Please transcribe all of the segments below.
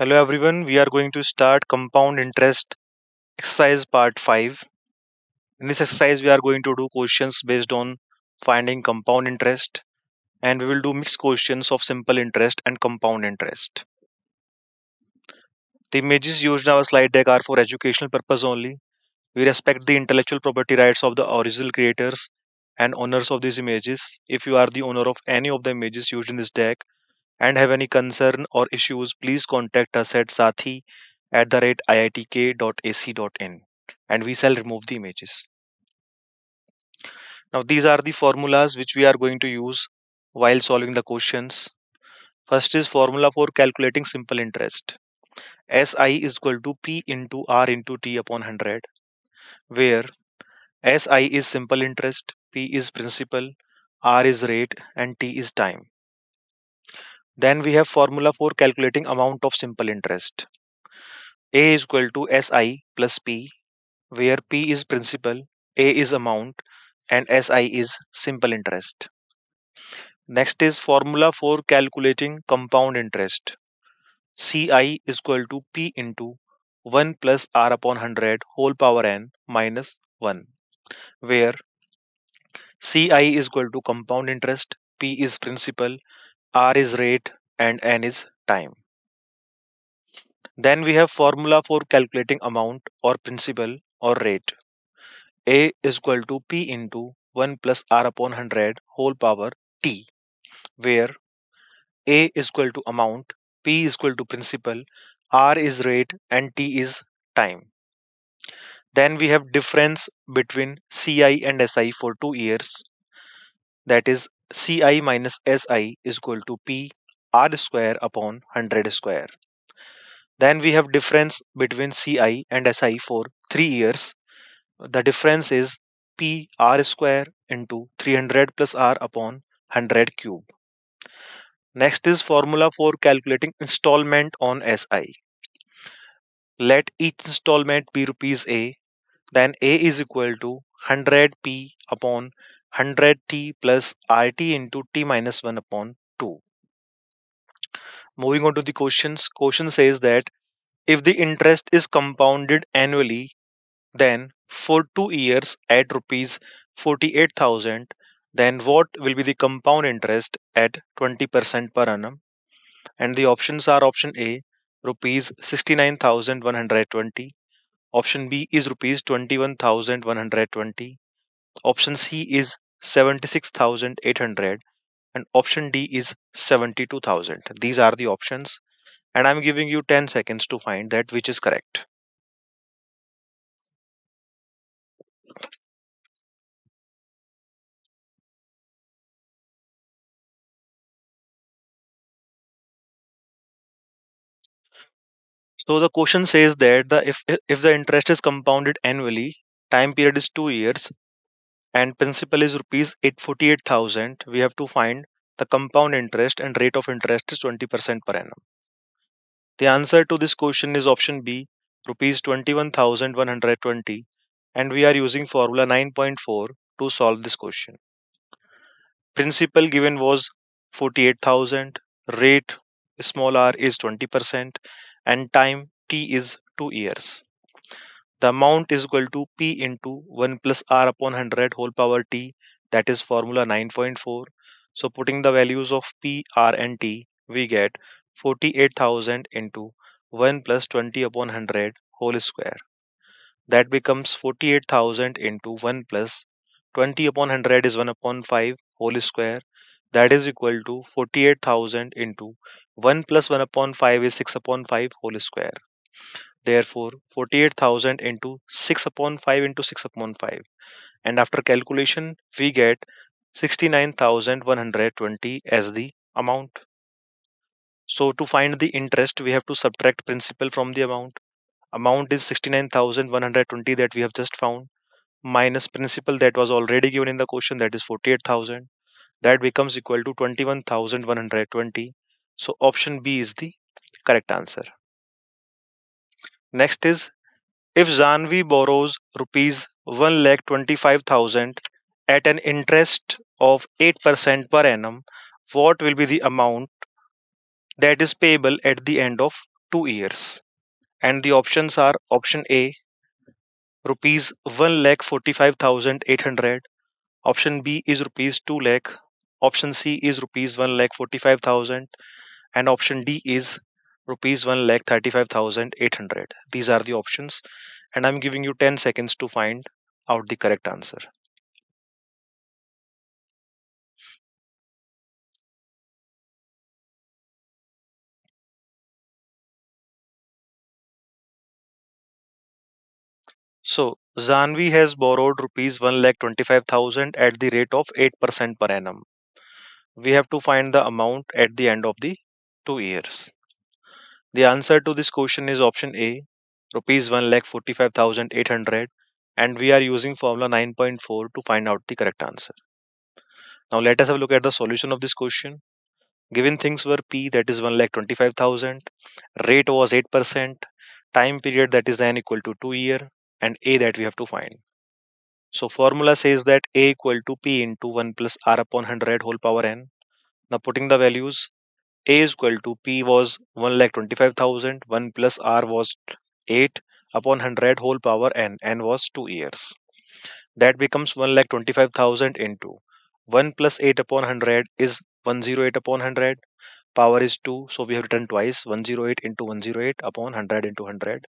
Hello everyone, we are going to start compound interest exercise part 5. In this exercise, we are going to do questions based on finding compound interest, and we will do mixed questions of simple interest and compound interest. The images used in our slide deck are for educational purpose only. We respect the intellectual property rights of the original creators and owners of these images. If you are the owner of any of the images used in this deck and have any concern or issues, please contact us at sathi@iitk.ac.in and we shall remove the images. Now, these are the formulas which we are going to use while solving the questions. First is formula for calculating simple interest. SI is equal to P into R into T upon 100, where SI is simple interest, P is principal, R is rate, and T is time. Then we have formula for calculating amount of simple interest. A is equal to SI plus P, where P is principal, A is amount, and SI is simple interest. Next is formula for calculating compound interest. CI is equal to P into 1 plus R upon 100 whole power n minus 1, where CI is equal to compound interest, P is principal, R is rate, and n is time. Then we have formula for calculating amount or principal or rate. A is equal to P into 1 plus R upon 100 whole power T, where A is equal to amount, P is equal to principal, R is rate, and T is time. Then we have difference between CI and SI for 2 years. That is CI minus SI is equal to P R square upon 100 square. Then we have difference between CI and SI for 3 years. The difference is P R square into 300 plus R upon 100 cube. Next is formula for calculating installment on SI. Let each installment be rupees A, then A is equal to 100P upon 100T plus RT into T minus 1 upon 2. Moving on to the questions. Question says that if the interest is compounded annually, then for 2 years at rupees 48,000, then what will be the compound interest at 20% per annum? And the options are option A, rupees 69,120. Option B is rupees 21,120. Option C is 76,800. And option D is 72,000. These are the options. And I'm giving you 10 seconds to find that which is correct. So the question says that if the interest is compounded annually, time period is 2 years, and principal is rupees 848,000, we have to find the compound interest and rate of interest is 20% per annum. The answer to this question is option B, rupees 21,120, and we are using formula 9.4 to solve this question. Principal given was 48,000, rate small r is 20%, and time t is 2 years. The amount is equal to P into 1 plus R upon 100 whole power T, that is formula 9.4. So putting the values of P, R and T, we get 48,000 into 1 plus 20 upon 100 whole square. That becomes 48,000 into 1 plus 20 upon 100 is 1 upon 5 whole square. That is equal to 48,000 into 1 plus 1 upon 5 is 6 upon 5 whole square. Therefore, 48,000 into 6 upon 5 into 6 upon 5. And after calculation, we get 69,120 as the amount. So to find the interest, we have to subtract principal from the amount. Amount is 69,120 that we have just found, minus principal that was already given in the question, that is 48,000. That becomes equal to 21,120. So option B is the correct answer. Next is, if Zanvi borrows rupees 1,25,000 at an interest of 8% per annum, what will be the amount that is payable at the end of 2 years. And the options are option A, rupees 1,45,800. Option B is rupees 2 lakh. Option C is rupees 1,45,000. And option D is rupees 1,35,800. These are the options. And I'm giving you 10 seconds to find out the correct answer. So Zanvi has borrowed rupees 1,25,000 at the rate of 8% per annum. We have to find the amount at the end of the 2 years. The answer to this question is option A, rupees 1,45,800, and we are using formula 9.4 to find out the correct answer. Now let us have a look at the solution of this question. Given things were P, that is 1,25,000, rate was 8%, time period that is n equal to 2 year, and A that we have to find. So formula says that A equal to P into 1 plus R upon 100 whole power n. Now putting the values, A is equal to P was 1,25,000, 1 plus R was 8 upon 100 whole power n was 2 years. That becomes 1,25,000 into 1 plus 8 upon 100 is 108 upon 100. Power is 2, so we have written twice 108 into 108 upon 100 into 100.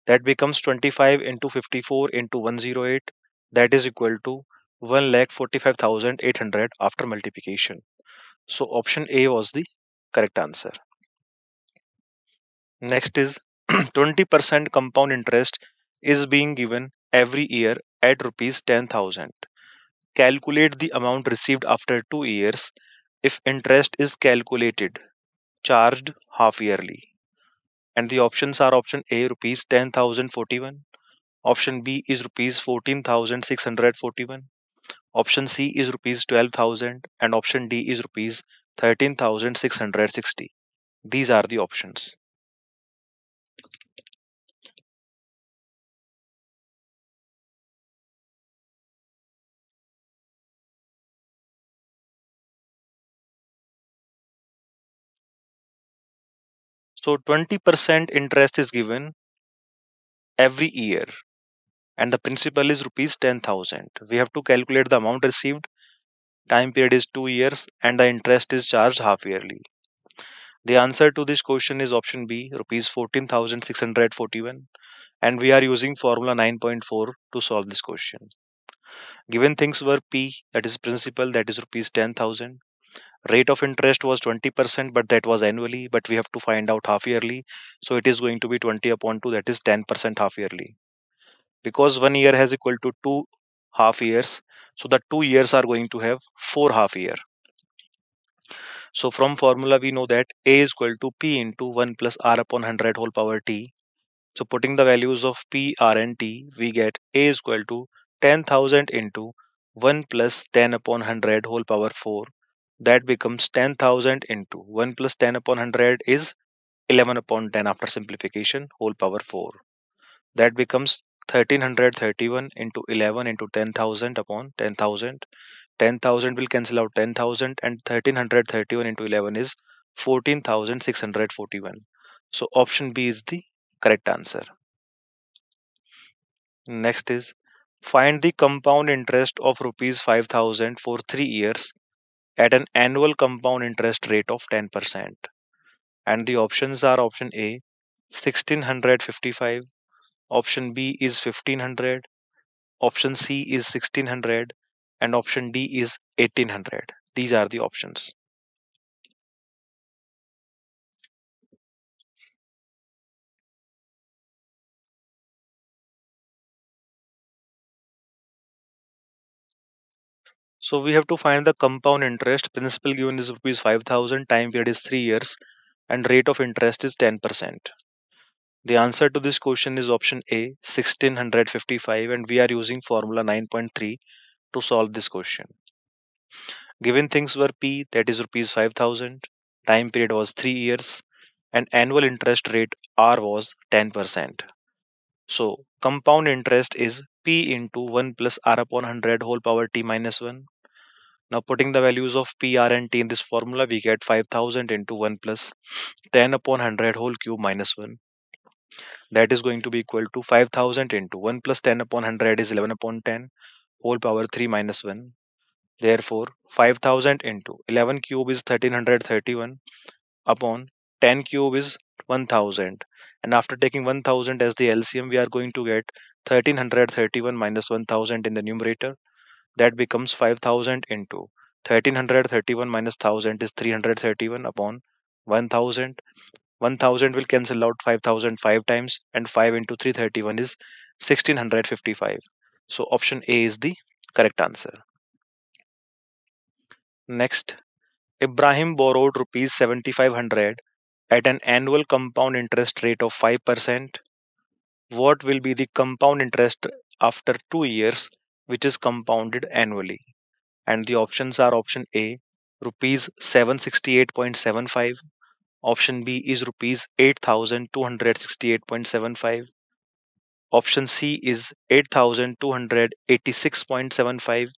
That becomes 25 into 54 into 108. That is equal to 1,45,800 after multiplication. So option A was the correct answer. Next is 20% compound interest is being given every year at rupees 10,000. Calculate the amount received after 2 years if interest is calculated, charged half yearly. And the options are option A rupees 10,041, option B is rupees 14,641, option C is rupees 12,000, and option D is rupees 13,660. These are the options. So 20% interest is given every year and the principal is rupees 10,000. We have to calculate the amount received, time period is 2 years, and the interest is charged half yearly. The answer to this question is option B, rupees 14,641, and we are using formula 9.4 to solve this question. Given things were P, that is principal, that is rupees 10,000. Rate of interest was 20%, but that was annually, but we have to find out half yearly. So it is going to be 20 upon 2, that is 10% half yearly. Because 1 year has equal to 2 half years, so the 2 years are going to have 4 half year. So from formula we know that A is equal to P into 1 plus R upon 100 whole power T. So putting the values of P, R and T, we get A is equal to 10,000 into 1 plus 10 upon 100 whole power 4. That becomes 10,000 into 1 plus 10 upon 100 is 11 upon 10 after simplification whole power 4. That becomes 1331 into 11 into 10,000 upon 10,000. 10,000 will cancel out 10,000 and 1331 into 11 is 14,641. So option B is the correct answer. Next is find the compound interest of rupees 5,000 for 3 years at an annual compound interest rate of 10%. And the options are option A 1655, option B is 1500, option C is 1600, and option D is 1800. These are the options. So we have to find the compound interest. Principal given is rupees 5,000, time period is 3 years, and rate of interest is 10%. The answer to this question is option A 1655, and we are using formula 9.3 to solve this question. Given things were P, that is rupees 5,000, time period was 3 years, and annual interest rate R was 10%. So compound interest is P into 1 plus R upon 100 whole power T minus 1. Now putting the values of P, R and T in this formula, we get 5000 into 1 plus 10 upon 100 whole cube minus 1. That is going to be equal to 5000 into 1 plus 10 upon 100 is 11 upon 10 whole power 3 minus 1. Therefore, 5000 into 11 cube is 1331 upon 10 cube is 1000. And after taking 1000 as the LCM, we are going to get 1331 minus 1000 in the numerator. That becomes 5000 into 1331 minus 1000 is 331 upon 1000. 1000 will cancel out 5000 five times, and 5 into 331 is 1655. So option A is the correct answer. Next, Ibrahim borrowed rupees 7500 at an annual compound interest rate of 5%. What will be the compound interest after 2 years, which is compounded annually? And the options are: option A, rupees 768.75; option B is rupees 8268.75; option C is 8286.75;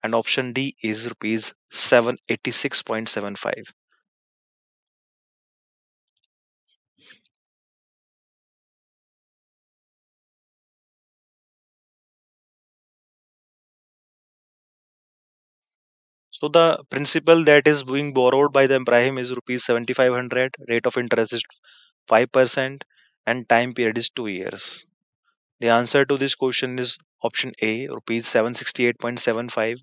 and option D is rupees 786.75. So the principal that is being borrowed by the Ibrahim is rupees 7500, rate of interest is 5%, and time period is 2 years. The answer to this question is option A, rupees 768.75,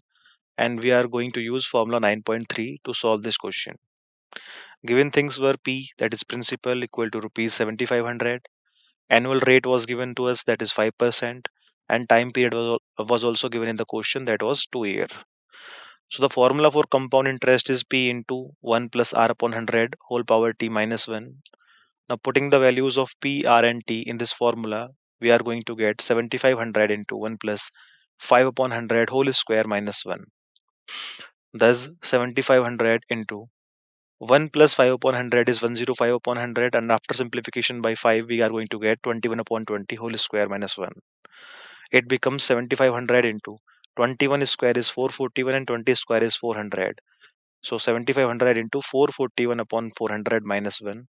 and we are going to use formula 9.3 to solve this question. Given things were P, that is principal, equal to rupees 7500, annual rate was given to us, that is 5%, and time period was also given in the question, that was 2 year. So the formula for compound interest is P into 1 plus R upon 100 whole power T minus 1. Now putting the values of P, R and T in this formula, we are going to get 7500 into 1 plus 5 upon 100 whole square minus 1. Thus 7500 into 1 plus 5 upon 100 is 105 upon 100, and after simplification by 5 we are going to get 21 upon 20 whole square minus 1. It becomes 7500 into 21 square is 441 and 20 square is 400. So 7500 into 441 upon 400 minus 1.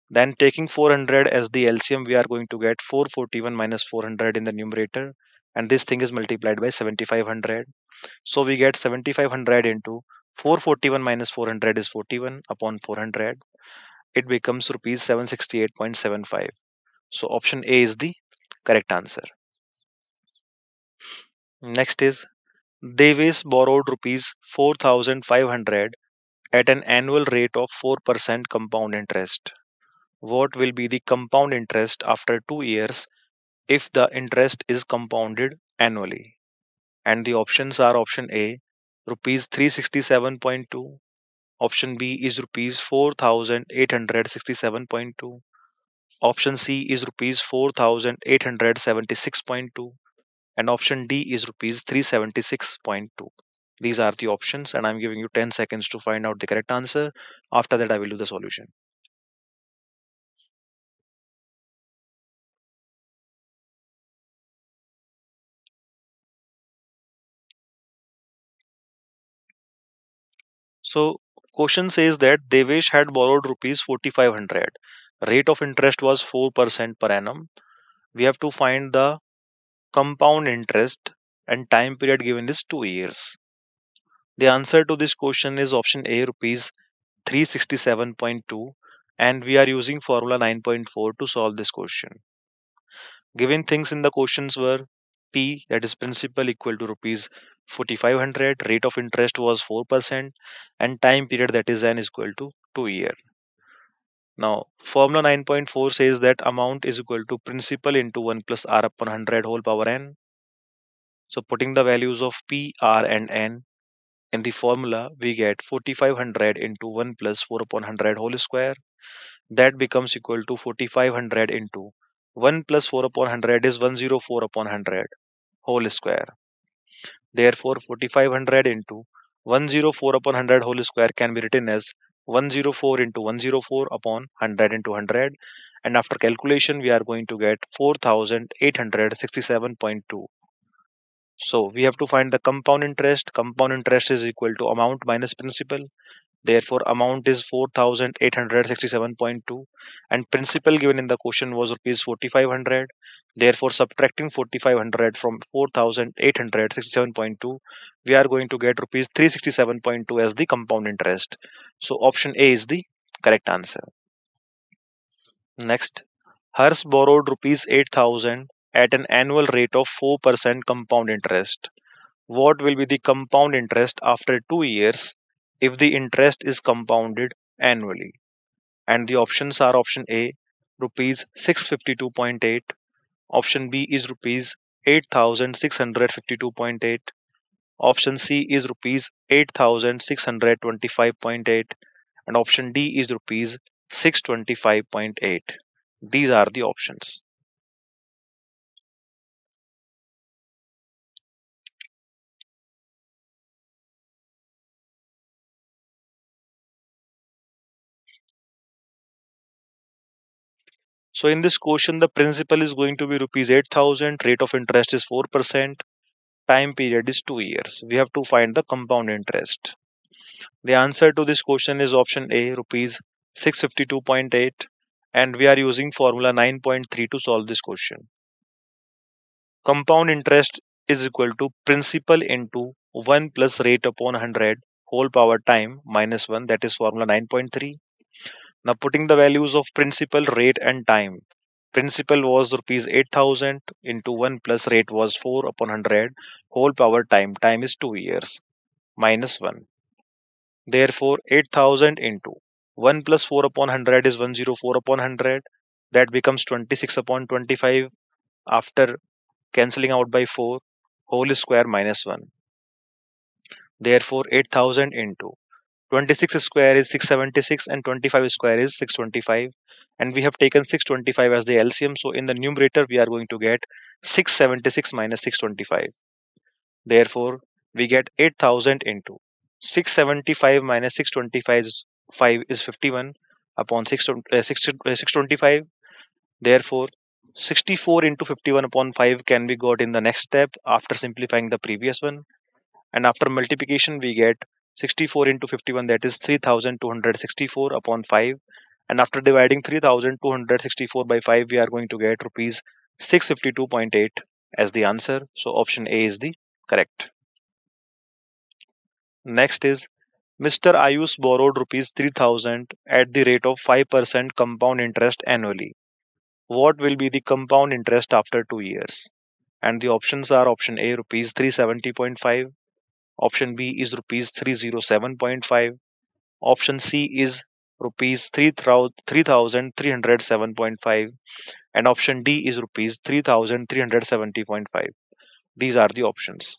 Then taking 400 as the LCM, we are going to get 441 minus 400 in the numerator, and this thing is multiplied by 7500. So we get 7500 into 441 minus 400 is 41 upon 400. It becomes rupees 768.75. So option A is the correct answer. Next is Deves borrowed rupees 4500 at an annual rate of 4% compound interest. What will be the compound interest after 2 years if the interest is compounded annually? And the options are: option A, rupees 367.2; option B is rupees 4867.2; option C is rupees 4876.2; and option D is rupees 376.2. These are the options, and I'm giving you 10 seconds to find out the correct answer. After that, I will do the solution. So, question says that Devesh had borrowed rupees 4500. Rate of interest was 4% per annum. We have to find the compound interest, and time period given is 2 years. The answer to this question is option A, rupees 367.2, and we are using formula 9.4 to solve this question. Given things in the questions were P, that is principal, equal to rupees 4500, rate of interest was 4%, and time period, that is N, is equal to 2 year. Now formula 9.4 says that amount is equal to principal into 1 plus R upon 100 whole power N. So putting the values of P, R and N in the formula, we get 4500 into 1 plus 4 upon 100 whole square. That becomes equal to 4500 into 1 plus 4 upon 100 is 104 upon 100 whole square. Therefore, 4500 into 104 upon 100 whole square can be written as 104 into 104 upon 100 into 100. And after calculation, we are going to get 4867.2. So we have to find the compound interest. Compound interest is equal to amount minus principal. Therefore, amount is 4,867.2 and principal given in the question was rupees 4,500. Therefore, subtracting 4,500 from 4,867.2, we are going to get rupees 367.2 as the compound interest. So, option A is the correct answer. Next, Hers borrowed rupees 8,000 at an annual rate of 4% compound interest. What will be the compound interest after 2 years if the interest is compounded annually? And the options are option A, rupees 652.8, option B is rupees 8,652.8, option C is rupees 8,625.8, and option D is rupees 625.8. These are the options. So in this question, the principal is going to be rupees 8,000, rate of interest is 4%, time period is 2 years. We have to find the compound interest. The answer to this question is option A, rupees 652.8, and we are using formula 9.3 to solve this question. Compound interest is equal to principal into 1 plus rate upon 100 whole power time minus 1, that is formula 9.3. Now putting the values of principal, rate and time. Principal was rupees 8,000 into 1 plus rate was 4 upon 100 whole power time. Time is 2 years minus 1. Therefore 8,000 into 1 plus 4 upon 100 is 104 upon 100. That becomes 26 upon 25 after cancelling out by 4 whole square minus 1. Therefore 8,000 into 26 square is 676 and 25 square is 625, and we have taken 625 as the LCM, so in the numerator we are going to get 676 minus 625. Therefore we get 8,000 into 675 minus 625 is 51 upon 625. Therefore 64 into 51 upon 5 can be got in the next step after simplifying the previous one, and after multiplication we get 64 into 51, that is 3264 upon 5, and after dividing 3264 by 5 we are going to get rupees 652.8 as the answer. So option A is the correct. Next is Mr. Ayush borrowed rupees 3000 at the rate of 5% compound interest annually. What will be the compound interest after 2 years? And the options are option A rupees 370.5, option B is rupees 307.5, option C is rupees 3307.5, and option D is rupees 3370.5. These are the options.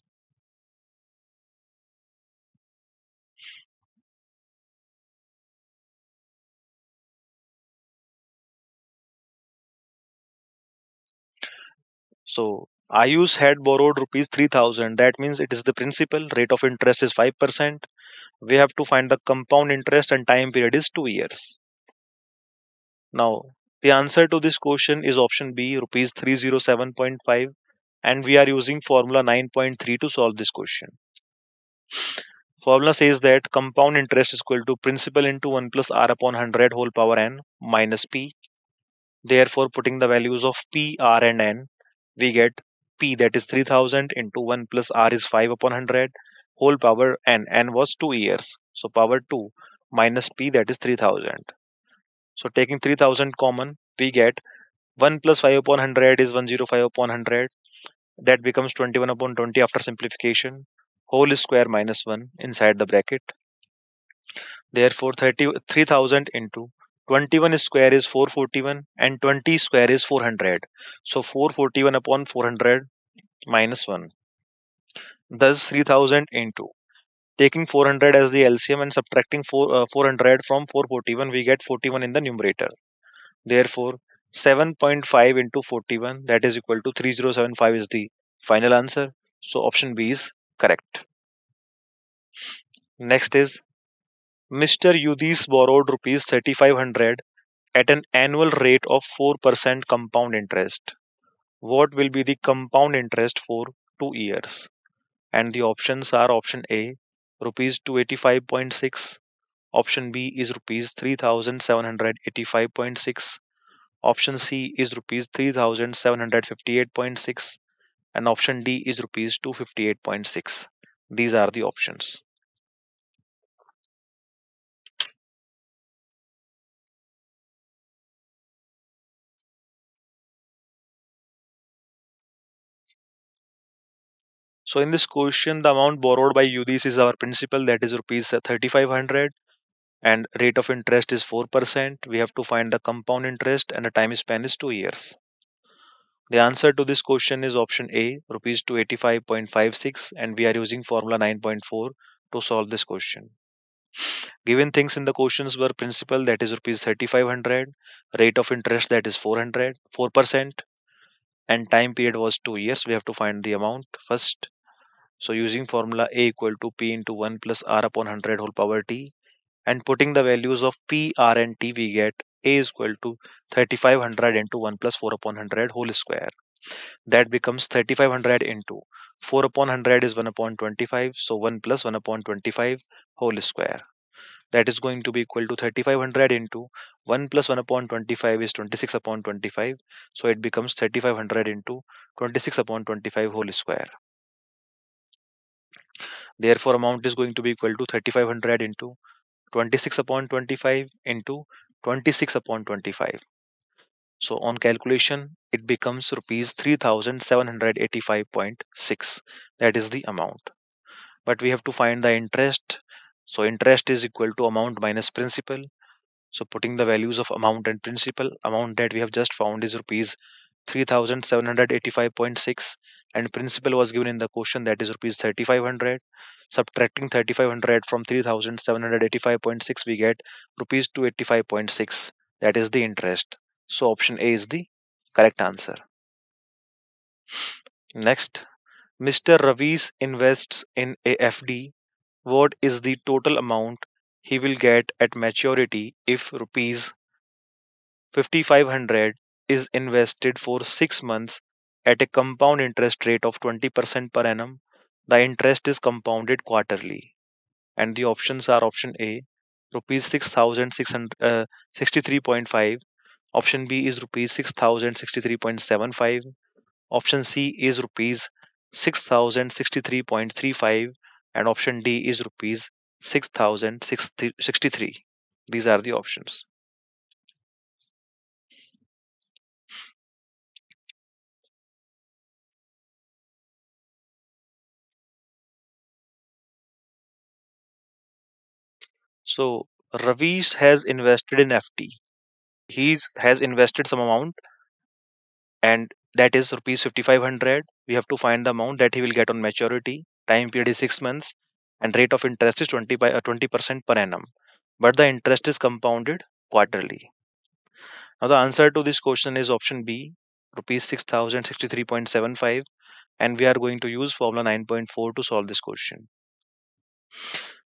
So Ayush had borrowed rupees 3000. That means it is the principal. Rate of interest is 5%. We have to find the compound interest and time period is 2 years. Now, the answer to this question is option B, rupees 307.5, and we are using formula 9.3 to solve this question. Formula says that compound interest is equal to principal into 1 plus r upon 100 whole power n minus p. Therefore, putting the values of p, r, and n, we get p, that is 3000 into 1 plus r is 5 upon 100 whole power n. N was 2 years. So power 2 minus p, that is 3000. So taking 3000 common, we get 1 plus 5 upon 100 is 105 upon 100. That becomes 21 upon 20 after simplification. Whole square minus 1 inside the bracket. Therefore, 33,000 into 21 square is 441 and 20 square is 400. So 441 upon 400 minus 1. Thus 3000 into taking 400 as the LCM and subtracting 400 from 441, we get 41 in the numerator. Therefore, 7.5 into 41, that is equal to 3075 is the final answer. So option B is correct. Next is Mr. Yudis borrowed rupees 3500 at an annual rate of 4% compound interest. What will be the compound interest for 2 years. And the options are option A, rupees 285.6. Option B is rupees 3785.6. Option C is rupees 3758.6. And option D is rupees 258.6. These are the options. So in this question, the amount borrowed by UDIS is our principal, that is rupees 3500, and rate of interest is 4%. We have to find the compound interest and the time span is 2 years. The answer to this question is option A, rupees 285.56, and we are using formula 9.4 to solve this question. Given things in the questions were principal, that is rupees 3500, rate of interest, that is 4%, and time period was 2 years. We have to find the amount first. So using formula A equal to P into 1 plus R upon 100 whole power T, and putting the values of P, R and T, we get A is equal to 3500 into 1 plus 4 upon 100 whole square. That becomes 3500 into 4 upon 100 is 1 upon 25. So 1 plus 1 upon 25 whole square. That is going to be equal to 3500 into 1 plus 1 upon 25 is 26 upon 25. So it becomes 3500 into 26 upon 25 whole square. Therefore, amount is going to be equal to 3500 into 26 upon 25 into 26 upon 25. So on calculation, it becomes rupees 3785.6. That is the amount. But we have to find the interest. So interest is equal to amount minus principal. So putting the values of amount and principal, amount that we have just found is rupees 3785.6, and principal was given in the question, that is rupees 3500. Subtracting 3500 from 3785.6, we get rupees 285.6. That is the interest. So option A is the correct answer. Next, Mr. Ravis invests in a FD. What is the total amount he will get at maturity if rupees 5500 is invested for 6 months at a compound interest rate of 20% per annum? The interest is compounded quarterly. And the options are option A, rupees 6663.5. Option B is rupees 6063.75. Option C is rupees 6063.35, and option D is rupees 6063. These are the options. So Ravish has invested in FT. He has invested some amount, and that is rupees 5500. We have to find the amount that he will get on maturity. Time period is 6 months, and rate of interest is 20% per annum. But the interest is compounded quarterly. Now the answer to this question is option B, rupees 6063.75, and we are going to use formula 9.4 to solve this question.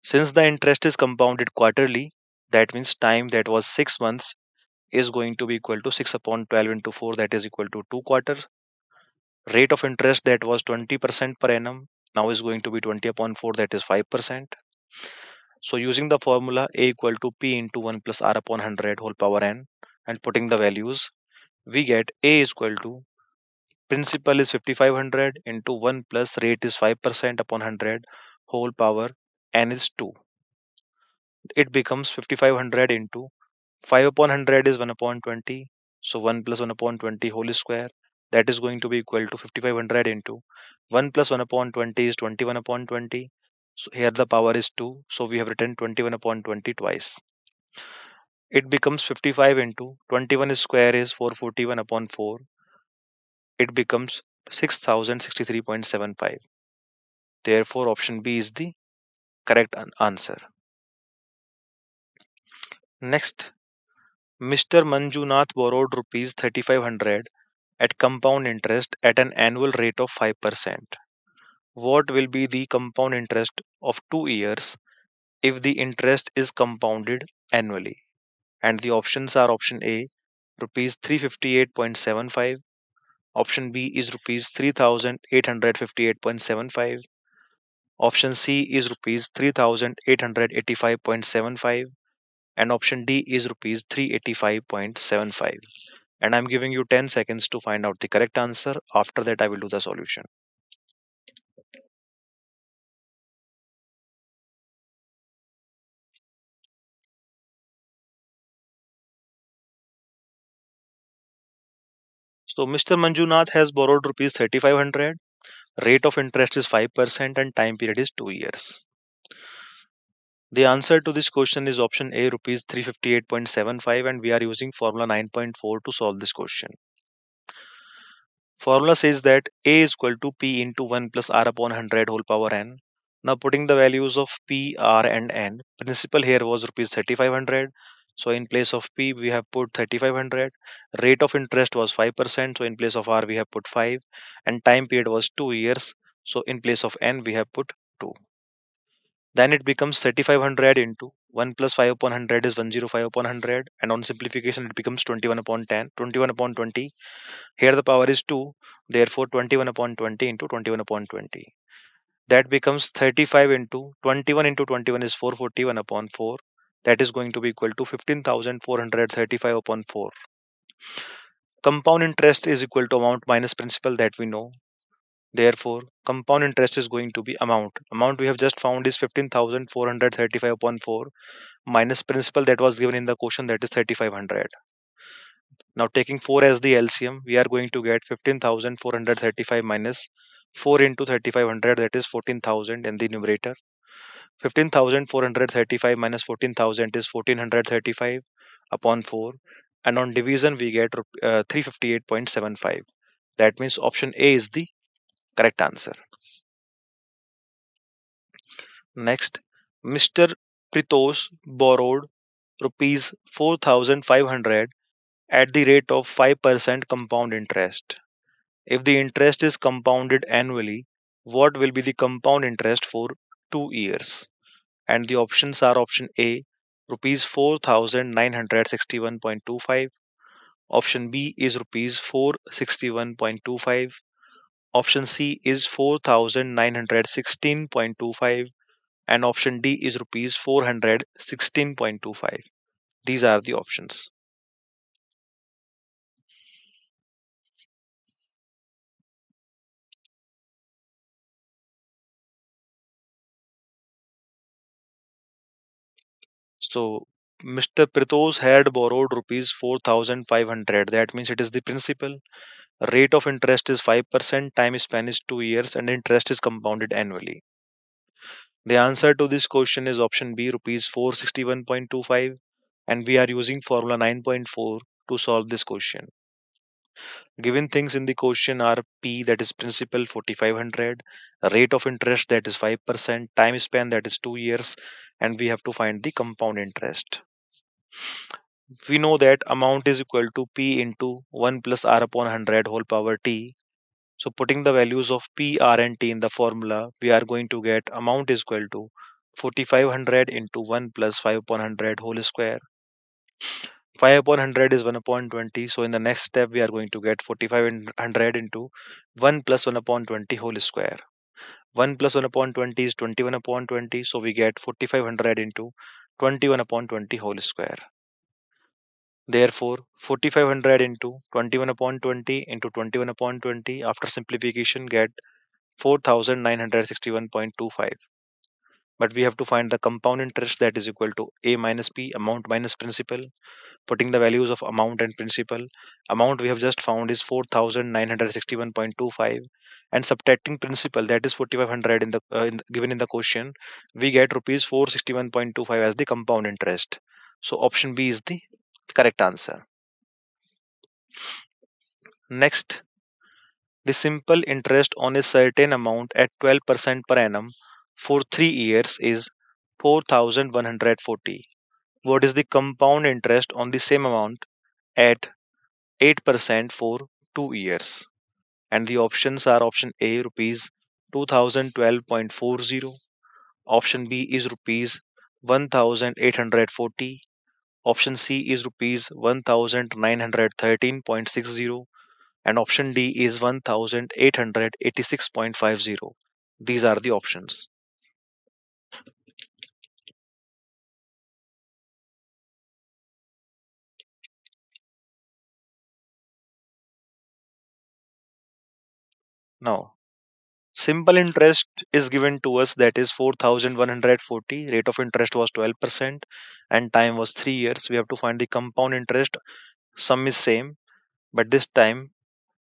Since the interest is compounded quarterly, that means time that was 6 months is going to be equal to 6 upon 12 into 4, that is equal to 2 quarters. Rate of interest that was 20% per annum now is going to be 20 upon 4, that is 5%. So using the formula A equal to P into 1 plus R upon 100 whole power n, and putting the values, we get A is equal to principal is 5500 into 1 plus rate is 5% upon 100 whole power n is 2. It becomes 5500 into 5 upon 100 is 1 upon 20. So 1 plus 1 upon 20 whole square. That is going to be equal to 5500 into 1 plus 1 upon 20 is 21 upon 20. So here the power is 2. So we have written 21 upon 20 twice. It becomes 55 into 21 square is 441 upon 4. It becomes 6063.75. Therefore, option B is the correct answer. Next, Mr. Manjunath borrowed rupees 3500 at compound interest at an annual rate of 5%. What will be the compound interest of 2 years if the interest is compounded annually? And the options are option A, rupees 358.75, Option B is rupees 3,858.75. Option C is rupees 3,885.75. And option D is rupees 385.75. And I'm giving you 10 seconds to find out the correct answer. After that, I will do the solution. So Mr. Manjunath has borrowed rupees 3,500. Rate of interest is 5% and time period is 2 years. The answer to this question is option A, rupees 358.75, and we are using formula 9.4 to solve this question. Formula says that A is equal to P into 1 plus R upon 100 whole power n. Now putting the values of P, R and n, principal here was rupees 3,500. So in place of P we have put 3,500. Rate of interest was 5%. So in place of R we have put 5. And time period was 2 years. So in place of n we have put 2. Then it becomes 3,500 into 1 plus 5 upon 100 is 105 upon 100. And on simplification, it becomes 21 upon 10, 21 upon 20. Here the power is 2. Therefore, 21 upon 20 into 21 upon 20. That becomes 35 into 21 is 441 upon 4. That is going to be equal to 15,435 upon 4. Compound interest is equal to amount minus principal that we know. Therefore, compound interest is going to be amount. Amount we have just found is 15,435 upon 4 minus principal that was given in the question, that is 3,500. Now taking 4 as the LCM, we are going to get 15,435 minus 4 into 3,500, that is 14,000 in the numerator. 15,435 minus 14,000 is 1,435 upon 4. And on division, we get 358.75. That means option A is the correct answer. Next, Mr. Pritosh borrowed rupees 4,500 at the rate of 5% compound interest. If the interest is compounded annually, what will be the compound interest for 2 years? And the options are option A, rupees 4,961.25. Option B is rupees 461.25. Option C is 4,916.25. And option D is rupees 416.25. These are the options. So Mr. Pritosh had borrowed rupees 4,500. That means it is the principal. Rate of interest is 5%, time span is 2 years, and interest is compounded annually. The answer to this question is option B, rupees 461.25, and we are using formula 9.4 to solve this question. Given things in the question are P, that is principal 4,500, rate of interest that is 5%, time span that is 2 years, and we have to find the compound interest. We know that amount is equal to P into 1 plus R upon 100 whole power T. So putting the values of P, R and T in the formula, we are going to get amount is equal to 4,500 into 1 plus 5 upon 100 whole square. 5 upon 100 is 1 upon 20. So in the next step, we are going to get 4,500 into 1 plus 1 upon 20 whole square. 1 plus 1 upon 20 is 21 upon 20. So we get 4,500 into 21 upon 20 whole square. Therefore, 4,500 into 21 upon 20 into 21 upon 20 after simplification get 4,961.25. But we have to find the compound interest, that is equal to A minus P, amount minus principal. Putting the values of amount and principal, amount we have just found is 4,961.25, and subtracting principal, that is 4,500 given in the question, we get rupees 461.25 as the compound interest. So option B is the correct answer. Next, the simple interest on a certain amount at 12% per annum for 3 years is 4,140. What is the compound interest on the same amount at 8% for 2 years? And the options are option A, rupees 2012.40. Option B is rupees 1840. Option C is rupees 1913.60. and option D is 1886.50. These are the options. Now, simple interest is given to us, that is 4140. Rate of interest was 12% and time was 3 years. We have to find the compound interest. Sum is same, but this time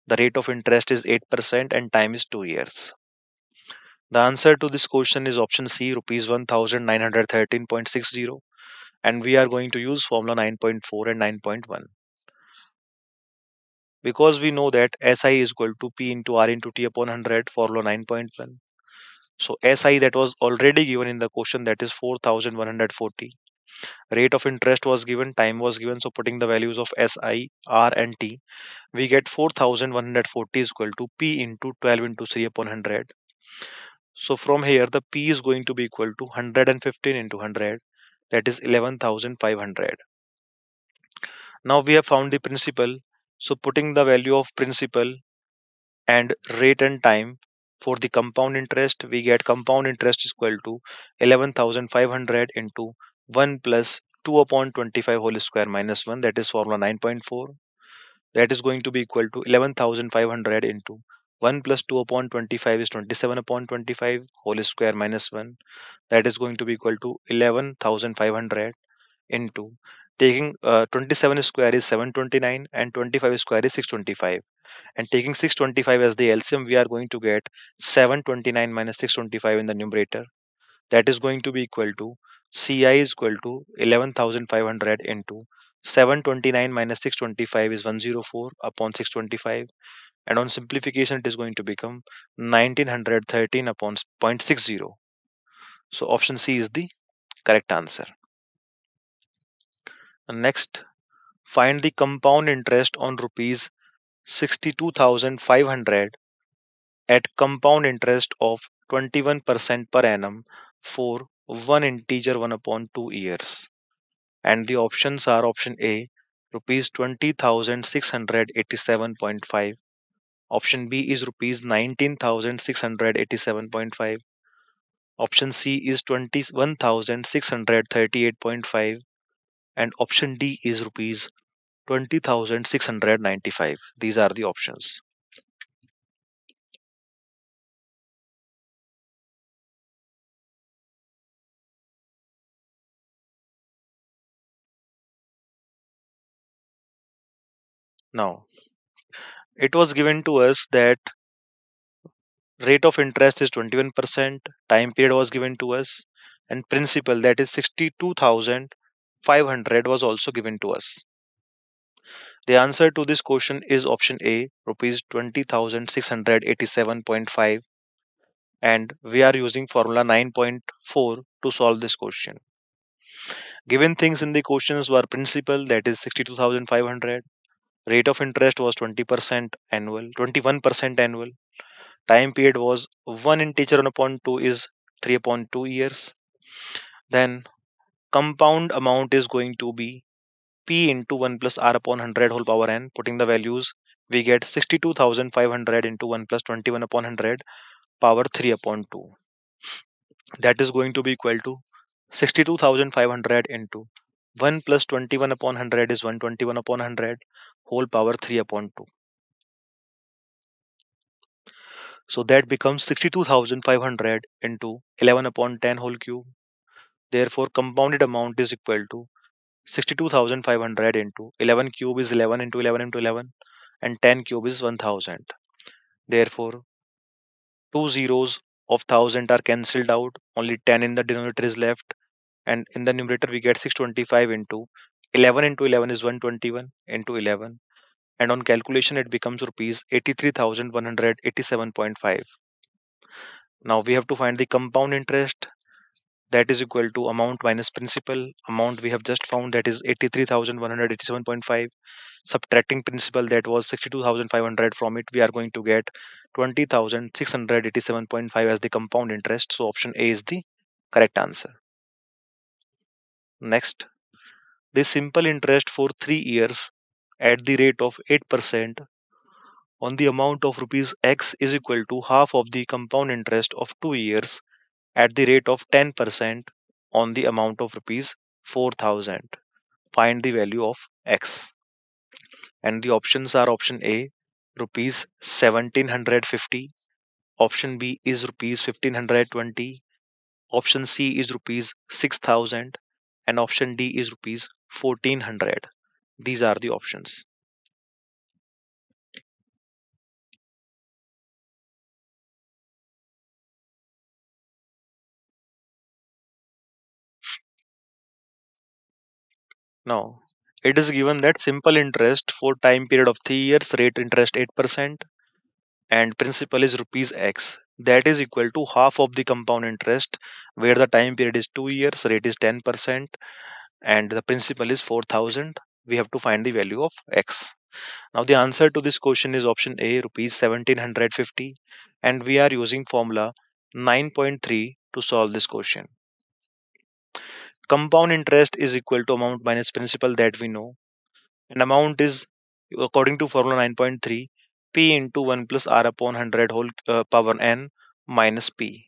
the rate of interest is 8% and time is 2 years. The answer to this question is option C, rupees 1913.60, and we are going to use formula 9.4 and 9.1 because we know that SI is equal to P into R into T upon 100, formula 9.1. So SI that was already given in the question, that is 4140. Rate of interest was given, time was given. So putting the values of SI, R and T, we get 4140 is equal to P into 12 into 3 upon 100. So from here the P is going to be equal to 115 into 100, that is 11,500. Now we have found the principal. So putting the value of principal and rate and time for the compound interest, we get compound interest is equal to 11,500 into 1 plus 2 upon 25 whole square minus 1, that is formula 9.4. That is going to be equal to 11,500 into 1 plus 2 upon 25 is 27 upon 25 whole square minus 1. That is going to be equal to 11,500 into taking 27 square is 729 and 25 square is 625, and taking 625 as the LCM, we are going to get 729 minus 625 in the numerator. That is going to be equal to CI is equal to 11,500 into 729 minus 625 is 104 upon 625, and on simplification it is going to become 1913 upon 0.60. So option C is the correct answer. And next, find the compound interest on rupees 62,500 at compound interest of 21% per annum for one integer 1 upon 2 years. And the options are option A, rupees 20,687.5. Option B is rupees 19,687.5. Option C is 21,638.5. And option D is rupees 20,695. These are the options. Now, it was given to us that rate of interest is 21%, time period was given to us, and principal, that is 62,500, was also given to us. The answer to this question is option A, rupees 20,687.5, and we are using formula 9.4 to solve this question. Given things in the questions were principal, that is 62,500, rate of interest was 20% annual, 21% annual, time period was 1 integer 1 upon 2 is 3 upon 2 years. Then compound amount is going to be P into 1 plus R upon 100 whole power n. Putting the values, we get 62,500 into 1 plus 21 upon 100 power 3 upon 2. That is going to be equal to 62,500 into 1 plus 21 upon 100 is 121 upon 100 whole power 3 upon 2. So that becomes 62,500 into 11 upon 10 whole cube. Therefore, compounded amount is equal to 62,500 into 11 cube is 11 into 11 into 11, and 10 cube is 1000. Therefore, two zeros of 1000 are cancelled out, only 10 in the denominator is left, and in the numerator we get 625 into 11 is 121 into 11, and on calculation it becomes rupees 83,187.5. Now we have to find the compound interest, that is equal to amount minus principal. Amount we have just found, that is 83,187.5. Subtracting principal, that was 62,500, from it we are going to get 20,687.5 as the compound interest. So option A is the correct answer. Next, the simple interest for 3 years at the rate of 8% on the amount of rupees X is equal to half of the compound interest of 2 years at the rate of 10% on the amount of rupees 4,000. Find the value of X. And the options are option A, rupees 1750. Option B is rupees 1520. Option C is rupees 6,000. And option D is rupees 1400. These are the options. Now, it is given that simple interest for time period of 3 years, rate interest 8%, and principal is rupees X. That is equal to half of the compound interest, where the time period is 2 years, rate is 10%, and the principal is 4,000. We have to find the value of X. Now, the answer to this question is option A, rupees 1750, and we are using formula 9.3 to solve this question. Compound interest is equal to amount minus principal that we know. And amount is, according to formula 9.3, P into 1 plus R upon 100 whole power n minus P.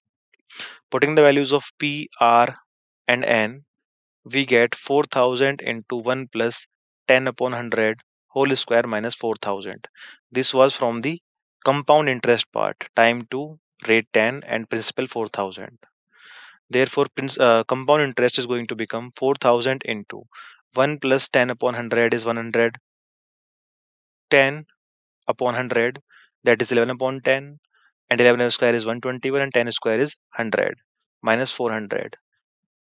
Putting the values of P, R, and n, we get 4,000 into 1 plus 10 upon 100 whole square minus 4,000. This was from the compound interest part, time 2, rate 10, and principal 4,000. Therefore, compound interest is going to become 4,000 into 1 plus 10 upon 100 is 100, 10 upon 100, that is 11 upon 10, and 11 square is 121, and 10 square is 100, minus 400.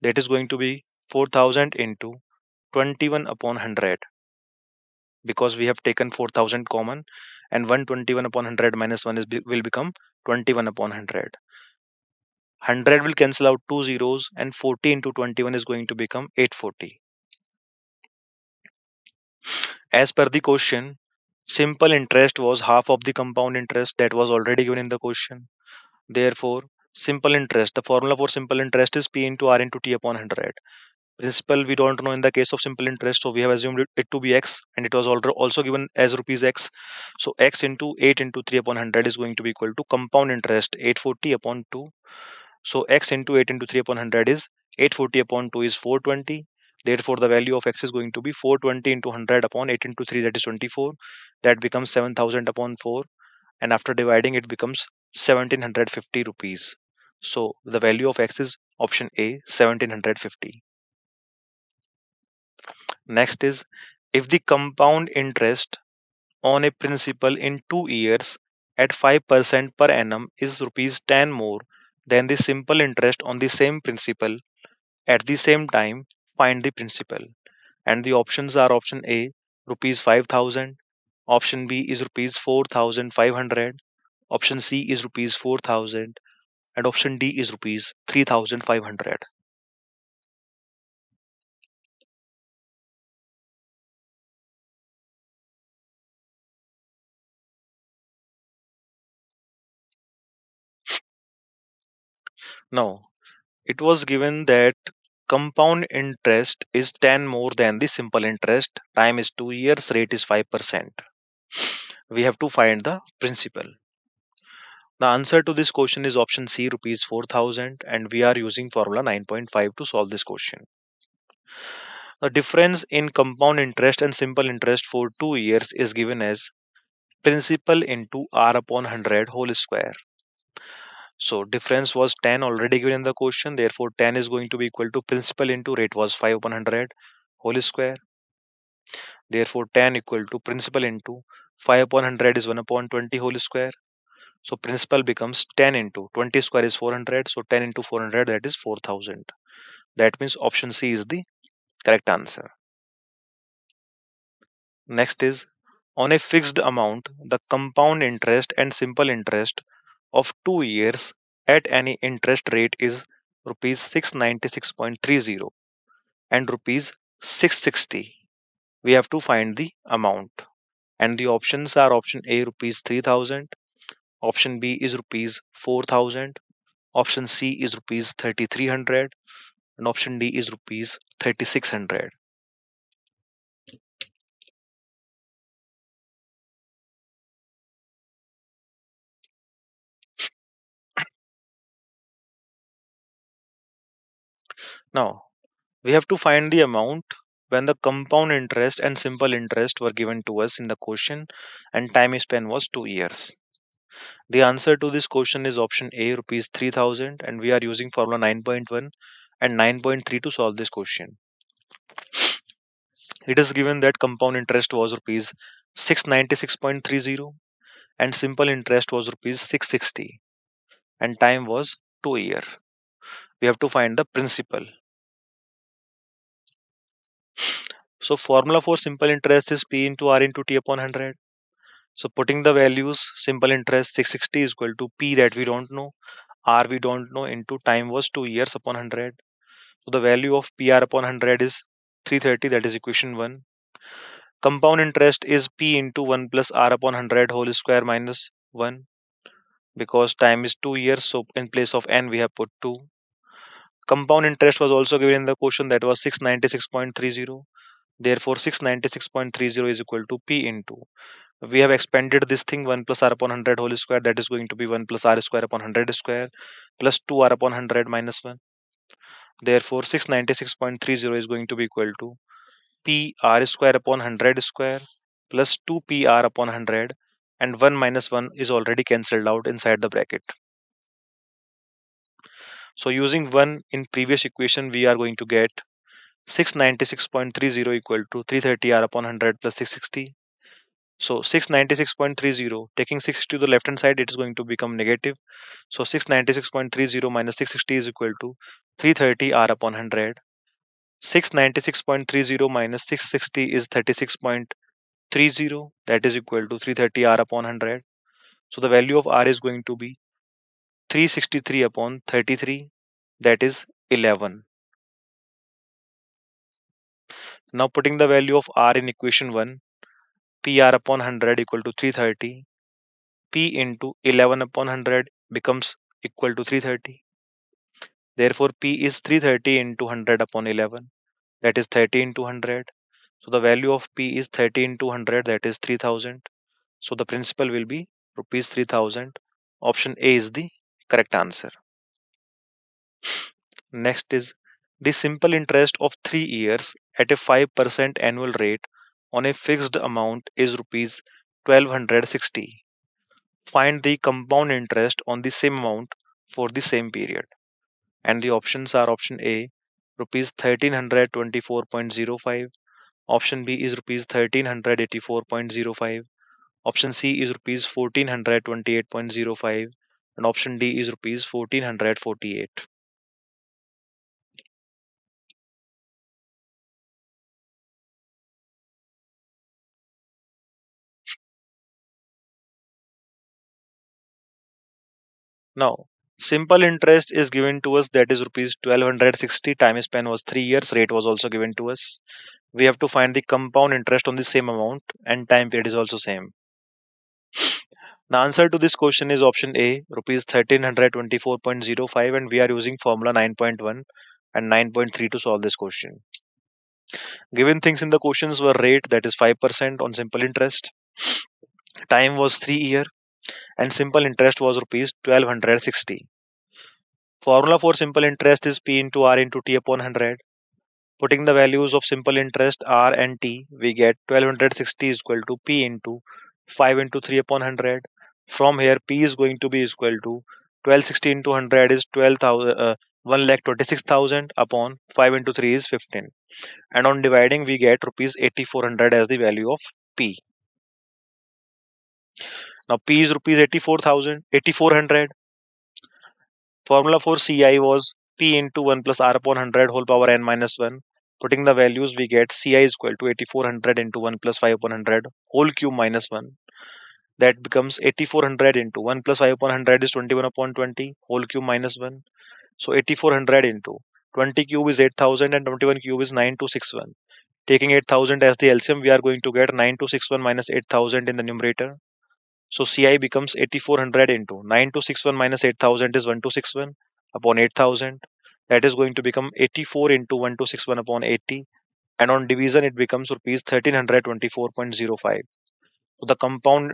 That is going to be 4,000 into 21 upon 100, because we have taken 4,000 common, and 121 upon 100 minus 1 will become 21 upon 100. 100 will cancel out two zeros, and 40 into 21 is going to become 840. As per the question, simple interest was half of the compound interest that was already given in the question. Therefore, simple interest, the formula for simple interest is P into R into T upon 100. Principal we don't know in the case of simple interest, so we have assumed it to be X, and it was also given as rupees X. So X into 8 into 3 upon 100 is going to be equal to compound interest 840 upon 2. So X into 8 into 3 upon 100 is 840 upon 2 is 420. Therefore, the value of X is going to be 420 into 100 upon 8 into 3, that is 24. That becomes 7,000 upon 4, and after dividing it becomes 1750 rupees. So the value of X is option A, 1750. Next is, if the compound interest on a principal in 2 years at 5% per annum is rupees 10 more than the simple interest on the same principal at the same time, find the principal. And the options are option A, rupees 5,000, option B is rupees 4,500, option C is rupees 4,000, and option D is rupees 3,500. Now, it was given that compound interest is 10 more than the simple interest, time is 2 years, rate is 5%. We have to find the principal. The answer to this question is option C, rupees 4,000, and we are using formula 9.5 to solve this question. The difference in compound interest and simple interest for 2 years is given as principal into R upon 100 whole square. So difference was 10 already given in the question. Therefore, 10 is going to be equal to principal into rate was 5 upon 100 whole square. Therefore, 10 equal to principal into 5 upon 100 is 1 upon 20 whole square. So principal becomes 10 into 20 square is 400. So 10 into 400, that is 4,000. That means option C is the correct answer. Next is, on a fixed amount, the compound interest and simple interest of 2 years at any interest rate is rupees 696.30 and rupees 660. We have to find the amount, and the options are option A, rupees 3,000, option B is rupees 4,000, option C is rupees 3,300, and option D is rupees 3,600. Now, we have to find the amount when the compound interest and simple interest were given to us in the question and time span was 2 years. The answer to this question is option A, rupees 3000, and we are using formula 9.1 and 9.3 to solve this question. It is given that compound interest was rupees 696.30 and simple interest was rupees 660 and time was 2 year. We have to find the principal. So formula for simple interest is P into R into T upon 100. So putting the values, simple interest 660 is equal to P that we don't know, R we don't know, into time was 2 years upon 100. So the value of PR upon 100 is 330, that is equation 1. Compound interest is P into 1 plus R upon 100 whole square minus 1, because time is 2 years, so in place of n we have put 2. Compound interest was also given in the question, that was 696.30. Therefore 696.30 is equal to P into, we have expanded this thing, 1 plus R upon 100 whole square, that is going to be 1 plus R square upon 100 square plus 2R upon 100 minus 1. Therefore 696.30 is going to be equal to P R square upon 100 square plus 2 PR upon 100, and 1 minus 1 is already cancelled out inside the bracket. So using 1 in previous equation, we are going to get 696.30 equal to 330 R upon 100 plus 660. So 696.30, taking 6 to the left hand side, it is going to become negative. So 696.30 minus 660 is equal to 330 R upon 100. 696.30 minus 660 is 36.30, that is equal to 330 R upon 100. So the value of R is going to be 363 upon 33, that is 11. Now putting the value of R in equation 1, PR upon 100 equal to 330. P into 11 upon 100 becomes equal to 330. Therefore, P is 330 into 100 upon 11, that is 30 into 100. So the value of P is 30 into 100, that is 3000. So the principal will be rupees 3000. Option A is the correct answer. Next is the simple interest of 3 years at a 5% annual rate on a fixed amount is rupees 1260. Find the compound interest on the same amount for the same period. And the options are option A, rupees 1324.05, option B is rupees 1384.05, option C is rupees 1428.05, and option D is rupees 1448. Now, simple interest is given to us, that is rupees 1260. Time span was 3 years. Rate was also given to us. We have to find the compound interest on the same amount, and time period is also same. The answer to this question is option A, rupees 1324.05, and we are using formula 9.1 and 9.3 to solve this question. Given things in the questions were rate, that is 5% on simple interest, time was 3 year, and simple interest was rupees 1260. Formula for simple interest is P into R into T upon 100. Putting the values of simple interest R and T, we get 1260 is equal to P into 5 into 3 upon 100. From here, P is going to be equal to 1260 into 100 is 12,000, 1,26,000 upon 5 into 3 is 15. And on dividing, we get rupees 8400 as the value of P. Now P is rupees 8400. Formula for CI was P into 1 plus R upon 100 whole power n minus 1. Putting the values, we get CI is equal to 8400 into 1 plus 5 upon 100 whole cube minus 1. That becomes 8400 into 1 plus 5 upon 100 is 21 upon 20 whole cube minus 1. So 8400 into 20 cube is 8000 and 21 cube is 9261. Taking 8000 as the LCM, we are going to get 9261 minus 8000 in the numerator. So CI becomes 8400 into 9261 minus 8000 is 1261 upon 8000. That is going to become 84 into 1261 upon 80. And on division, it becomes rupees 1324.05. So the compound,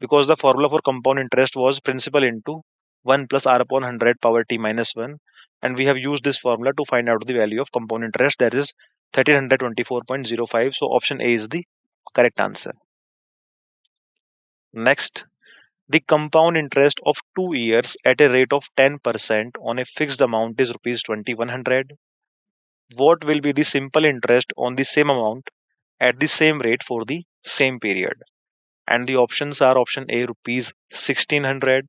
because the formula for compound interest was principal into 1 plus R upon 100 power T minus 1. and we have used this formula to find out the value of compound interest, that is 1324.05. So option A is the correct answer. Next, the compound interest of 2 years at a rate of 10% on a fixed amount is rupees 2100. What will be the simple interest on the same amount at the same rate for the same period? And the options are: option A rupees 1600,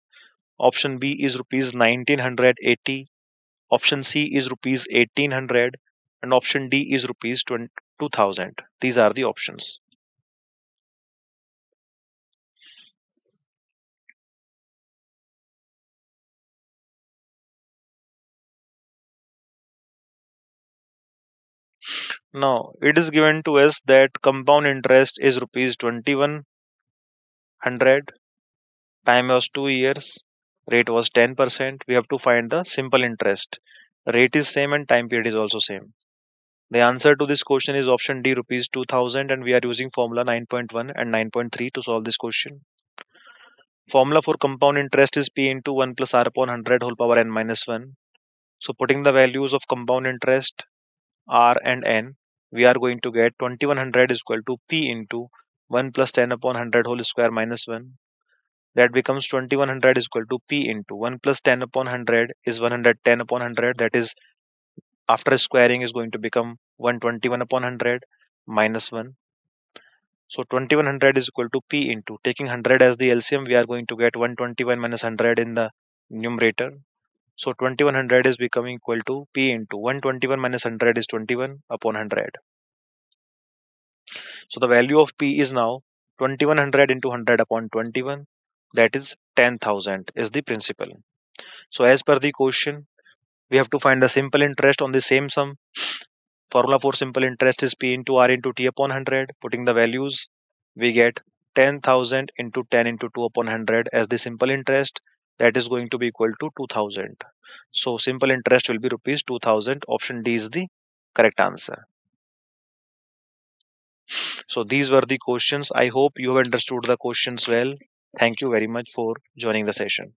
option B is rupees 1980, option C is rupees 1800, and option D is rupees 2000. These are the options. Now it is given to us that compound interest is rupees 2100, time was 2 years, rate was 10%. We have to find the simple interest. Rate is same and time period is also same. The answer to this question is option D, rupees 2000, and we are using formula 9.1 and 9.3 to solve this question. Formula for compound interest is P into 1 plus R upon 100 whole power n minus 1. So putting the values of compound interest R and N, we are going to get 2100 is equal to P into 1 plus 10 upon 100 whole square minus 1. That becomes 2100 is equal to P into 1 plus 10 upon 100 is 110 upon 100. That is, after squaring, is going to become 121 upon 100 minus 1. So 2100 is equal to P into, taking 100 as the LCM, we are going to get 121 minus 100 in the numerator. So 2100 is becoming equal to P into 121 minus 100 is 21 upon 100. So the value of P is now 2100 into 100 upon 21. That is 10,000 is the principal. So as per the question, we have to find the simple interest on the same sum. Formula for simple interest is P into R into T upon 100. Putting the values, we get 10,000 into 10 into 2 upon 100 as the simple interest. That is going to be equal to 2000. So simple interest will be rupees 2000. Option D is the correct answer. So these were the questions. I hope you have understood the questions well. Thank you very much for joining the session.